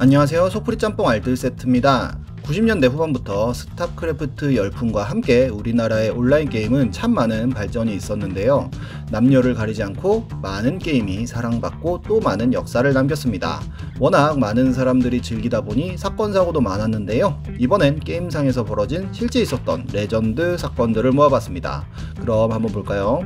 안녕하세요. 소프리 짬뽕 알뜰 세트입니다. 90년대 후반부터 스타크래프트 열풍과 함께 우리나라의 온라인 게임은 참 많은 발전이 있었는데요. 남녀를 가리지 않고 많은 게임이 사랑받고 또 많은 역사를 남겼습니다. 워낙 많은 사람들이 즐기다 보니 사건 사고도 많았는데요. 이번엔 게임상에서 벌어진 실제 있었던 레전드 사건들을 모아봤습니다. 그럼 한번 볼까요?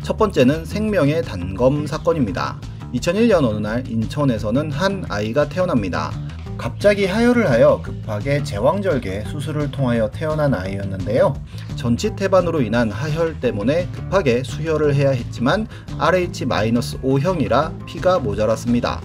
첫 번째는 생명의 단검 사건입니다. 2001년 어느 날 인천에서는 한 아이가 태어납니다. 갑자기 하혈을 하여 급하게 제왕절개 수술을 통하여 태어난 아이였는데요. 전치태반으로 인한 하혈 때문에 급하게 수혈을 해야 했지만 RH-5형이라 피가 모자랐습니다.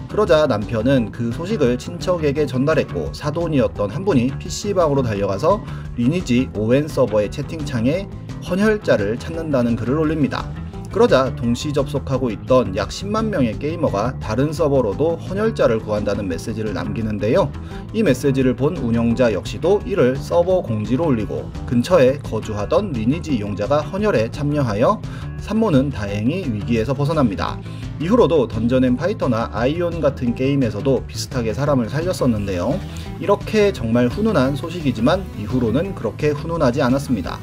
그러자 남편은 그 소식을 친척에게 전달했고, 사돈이었던 한 분이 PC방으로 달려가서 리니지 ON 서버의 채팅창에 헌혈자를 찾는다는 글을 올립니다. 그러자 동시 접속하고 있던 약 10만 명의 게이머가 다른 서버로도 헌혈자를 구한다는 메시지를 남기는데요. 이 메시지를 본 운영자 역시도 이를 서버 공지로 올리고, 근처에 거주하던 리니지 이용자가 헌혈에 참여하여 산모는 다행히 위기에서 벗어납니다. 이후로도 던전 앤 파이터나 아이온 같은 게임에서도 비슷하게 사람을 살렸었는데요. 이렇게 정말 훈훈한 소식이지만 이후로는 그렇게 훈훈하지 않았습니다.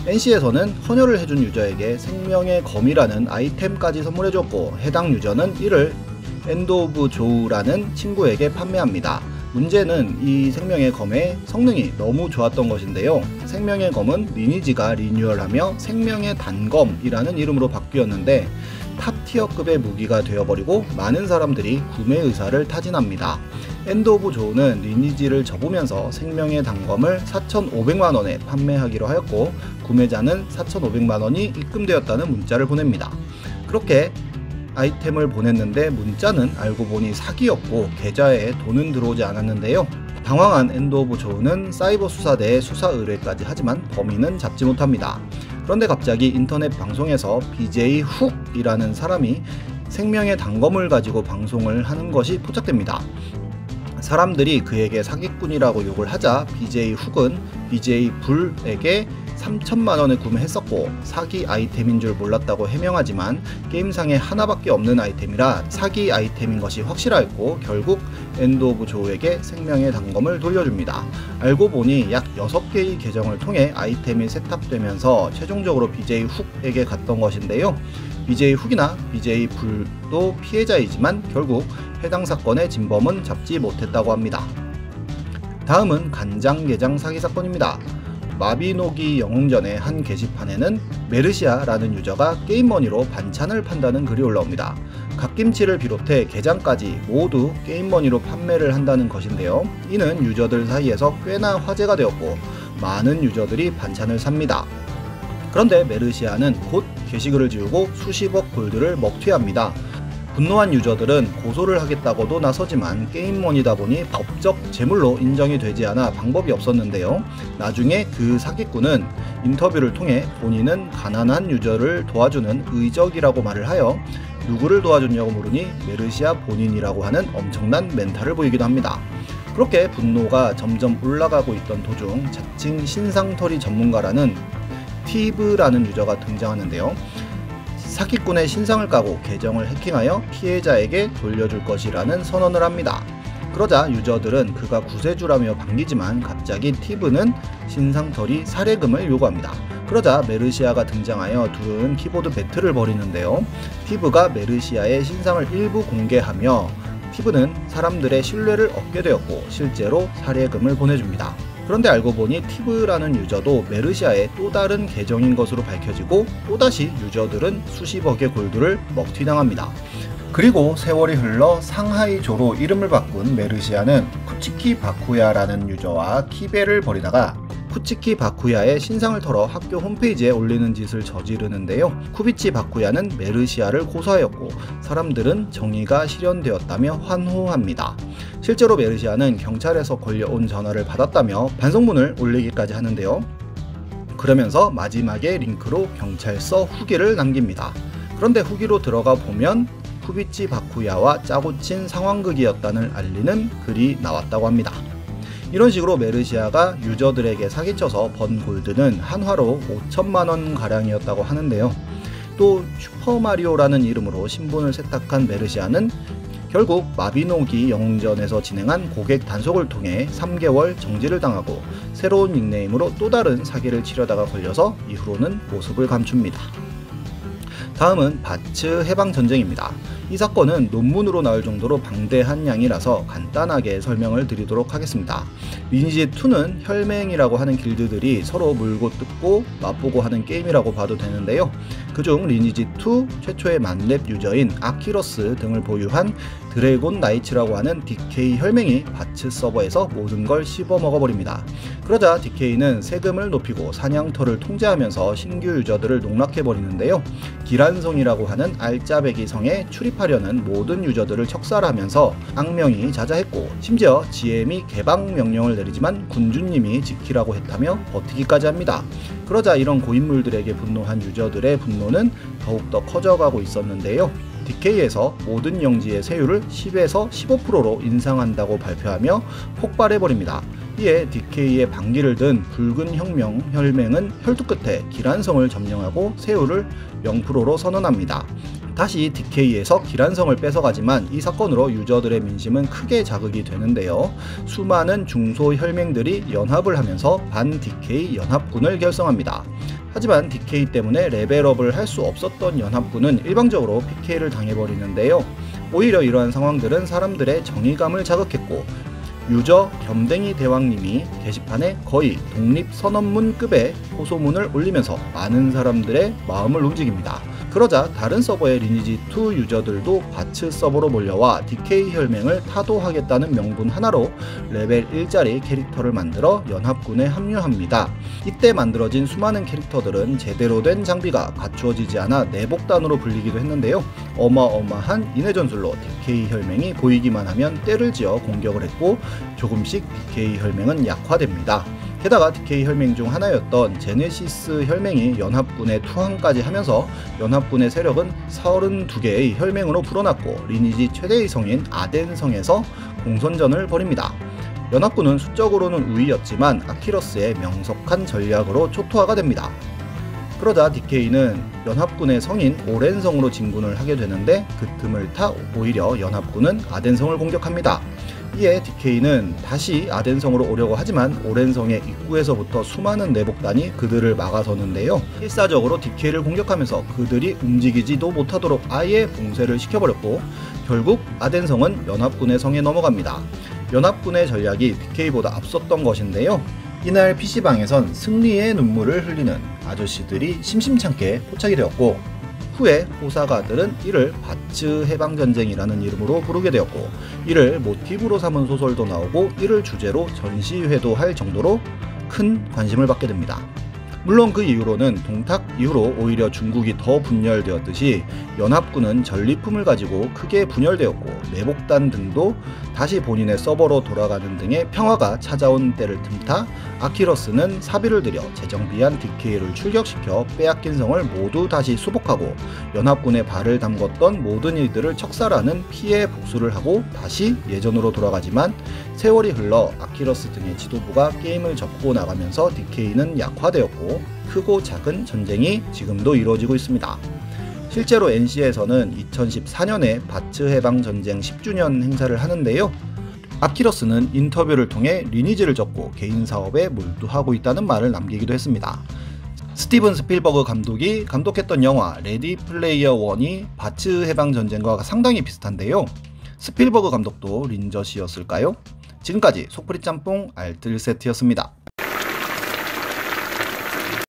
NC에서는 헌혈을 해준 유저에게 생명의 검이라는 아이템까지 선물해줬고, 해당 유저는 이를 엔드 오브 조우라는 친구에게 판매합니다. 문제는 이 생명의 검의 성능이 너무 좋았던 것인데요. 생명의 검은 리니지가 리뉴얼하며 생명의 단검이라는 이름으로 바뀌었는데 탑티어급의 무기가 되어버리고 많은 사람들이 구매 의사를 타진합니다. 엔드 오브 조우는 리니지를 접으면서 생명의 단검을 4,500만원에 판매하기로 하였고, 구매자는 4,500만원이 입금되었다는 문자를 보냅니다. 그렇게 아이템을 보냈는데 문자는 알고 보니 사기였고 계좌에 돈은 들어오지 않았는데요. 당황한 엔드 오브 조우는 사이버 수사대에 수사 의뢰까지 하지만 범인은 잡지 못합니다. 그런데 갑자기 인터넷 방송에서 BJ 훅이라는 사람이 생명의 단검을 가지고 방송을 하는 것이 포착됩니다. 사람들이 그에게 사기꾼이라고 욕을 하자 BJ 훅은 BJ 불에게 3천만원을 구매했었고 사기 아이템인 줄 몰랐다고 해명하지만 게임상에 하나밖에 없는 아이템이라 사기 아이템인 것이 확실하였고, 결국 엔드 오브 조우에게 생명의 단검을 돌려줍니다. 알고 보니 약 6개의 계정을 통해 아이템이 세탁되면서 최종적으로 BJ 훅에게 갔던 것인데요. BJ 훅이나 BJ 불도 피해자이지만 결국 해당 사건의 진범은 잡지 못했다고 합니다. 다음은 간장게장 사기 사건입니다. 마비노기 영웅전의 한 게시판에는 메르시아라는 유저가 게임머니로 반찬을 판다는 글이 올라옵니다. 갓김치를 비롯해 게장까지 모두 게임머니로 판매를 한다는 것인데요. 이는 유저들 사이에서 꽤나 화제가 되었고 많은 유저들이 반찬을 삽니다. 그런데 메르시아는 곧 게시글을 지우고 수십억 골드를 먹튀합니다. 분노한 유저들은 고소를 하겠다고도 나서지만 게임머니다 보니 법적 제물로 인정이 되지 않아 방법이 없었는데요. 나중에 그 사기꾼은 인터뷰를 통해 본인은 가난한 유저를 도와주는 의적이라고 말을 하여 누구를 도와줬냐고 물으니 메르시아 본인이라고 하는 엄청난 멘탈을 보이기도 합니다. 그렇게 분노가 점점 올라가고 있던 도중 자칭 신상털이 전문가라는 티브라는 유저가 등장하는데요. 사기꾼의 신상을 까고 계정을 해킹하여 피해자에게 돌려줄 것이라는 선언을 합니다. 그러자 유저들은 그가 구세주라며 반기지만 갑자기 티브는 신상털이 살해금을 요구합니다. 그러자 메르시아가 등장하여 둘은 키보드 배틀을 벌이는데요. 티브가 메르시아의 신상을 일부 공개하며 티브는 사람들의 신뢰를 얻게 되었고 실제로 살해금을 보내줍니다. 그런데 알고 보니 티브라는 유저도 메르시아의 또 다른 계정인 것으로 밝혀지고 또다시 유저들은 수십억의 골드를 먹튀당합니다. 그리고 세월이 흘러 상하이조로 이름을 바꾼 메르시아는 쿠치키 바쿠야라는 유저와 키배를 벌이다가 쿠치키 바쿠야의 신상을 털어 학교 홈페이지에 올리는 짓을 저지르는데요. 쿠비치 바쿠야는 메르시아를 고소하였고 사람들은 정의가 실현되었다며 환호합니다. 실제로 메르시아는 경찰에서 걸려온 전화를 받았다며 반성문을 올리기까지 하는데요. 그러면서 마지막에 링크로 경찰서 후기를 남깁니다. 그런데 후기로 들어가 보면 쿠비치 바쿠야와 짜고 친 상황극이었다는 알리는 글이 나왔다고 합니다. 이런 식으로 메르시아가 유저들에게 사기쳐서 번 골드는 한화로 5천만원 가량이었다고 하는데요. 또 슈퍼마리오라는 이름으로 신분을 세탁한 메르시아는 결국 마비노기 영웅전에서 진행한 고객 단속을 통해 3개월 정지를 당하고 새로운 닉네임으로 또 다른 사기를 치려다가 걸려서 이후로는 모습을 감춥니다. 다음은 바츠 해방전쟁입니다. 이 사건은 논문으로 나올 정도로 방대한 양이라서 간단하게 설명을 드리도록 하겠습니다. 리니지2는 혈맹이라고 하는 길드들이 서로 물고 뜯고 맛보고 하는 게임이라고 봐도 되는데요. 그중 리니지2 최초의 만렙 유저인 아키러스 등을 보유한 드래곤 나이츠라고 하는 DK 혈맹이 바츠 서버에서 모든 걸 씹어 먹어버립니다. 그러자 DK는 세금을 높이고 사냥터를 통제하면서 신규 유저들을 농락해버리는데요. 기란성이라고 하는 알짜배기 성에 출입하려는 모든 유저들을 척살하면서 악명이 자자했고, 심지어 GM이 개방 명령을 내리지만 군주님이 지키라고 했다며 버티기까지 합니다. 그러자 이런 고인물들에게 분노한 유저들의 분노는 더욱더 커져가고 있었는데요. DK에서 모든 영지의 세율을 10에서 15%로 인상한다고 발표하며 폭발해버립니다. 이에 DK의 반기를 든 붉은 혈맹은 혈투 끝에 기란성을 점령하고 세율을 0%로 선언합니다. 다시 DK에서 기란성을 뺏어가지만 이 사건으로 유저들의 민심은 크게 자극이 되는데요. 수많은 중소 혈맹들이 연합을 하면서 반 DK 연합군을 결성합니다. 하지만 DK 때문에 레벨업을 할 수 없었던 연합군은 일방적으로 PK를 당해버리는데요. 오히려 이러한 상황들은 사람들의 정의감을 자극했고, 유저 겸댕이 대왕님이 게시판에 거의 독립선언문급의 호소문을 올리면서 많은 사람들의 마음을 움직입니다. 그러자 다른 서버의 리니지2 유저들도 바츠 서버로 몰려와 DK 혈맹을 타도하겠다는 명분 하나로 레벨 1짜리 캐릭터를 만들어 연합군에 합류합니다. 이때 만들어진 수많은 캐릭터들은 제대로 된 장비가 갖추어지지 않아 내복단으로 불리기도 했는데요. 어마어마한 인해 전술로 DK 혈맹이 보이기만 하면 때를 지어 공격을 했고, 조금씩 DK 혈맹은 약화됩니다. 게다가 DK 혈맹 중 하나였던 제네시스 혈맹이 연합군에 투항까지 하면서 연합군의 세력은 32개의 혈맹으로 불어났고, 리니지 최대의 성인 아덴성에서 공선전을 벌입니다. 연합군은 수적으로는 우위였지만 아키러스의 명석한 전략으로 초토화가 됩니다. 그러자 DK는 연합군의 성인 오렌성으로 진군을 하게 되는데, 그 틈을 타 오히려 연합군은 아덴성을 공격합니다. 이에 DK는 다시 아덴성으로 오려고 하지만 오렌성의 입구에서부터 수많은 내복단이 그들을 막아서는데요. 필사적으로 DK를 공격하면서 그들이 움직이지도 못하도록 아예 봉쇄를 시켜버렸고, 결국 아덴성은 연합군의 성에 넘어갑니다. 연합군의 전략이 DK보다 앞섰던 것인데요. 이날 PC방에선 승리의 눈물을 흘리는 아저씨들이 심심찮게 포착이 되었고, 후에 호사가들은 이를 바츠 해방전쟁이라는 이름으로 부르게 되었고, 이를 모티브로 삼은 소설도 나오고 이를 주제로 전시회도 할 정도로 큰 관심을 받게 됩니다. 물론 그 이후로는 동탁 이후로 오히려 중국이 더 분열되었듯이 연합군은 전리품을 가지고 크게 분열되었고, 내복단 등도 다시 본인의 서버로 돌아가는 등의 평화가 찾아온 때를 틈타 아키러스는 사비를 들여 재정비한 DK를 출격시켜 빼앗긴 성을 모두 다시 수복하고, 연합군의 발을 담궜던 모든 이들을 척살하는 피해 복수를 하고 다시 예전으로 돌아가지만, 세월이 흘러 아키러스 등의 지도부가 게임을 접고 나가면서 DK는 약화되었고, 크고 작은 전쟁이 지금도 이루어지고 있습니다. 실제로 NC에서는 2014년에 바츠 해방 전쟁 10주년 행사를 하는데요. 아키러스는 인터뷰를 통해 리니지를 접고 개인 사업에 몰두하고 있다는 말을 남기기도 했습니다. 스티븐 스필버그 감독이 감독했던 영화 레디 플레이어 1이 바츠 해방 전쟁과 상당히 비슷한데요. 스필버그 감독도 린저씨였을까요? 지금까지 속풀이 짬뽕 알뜰세트였습니다.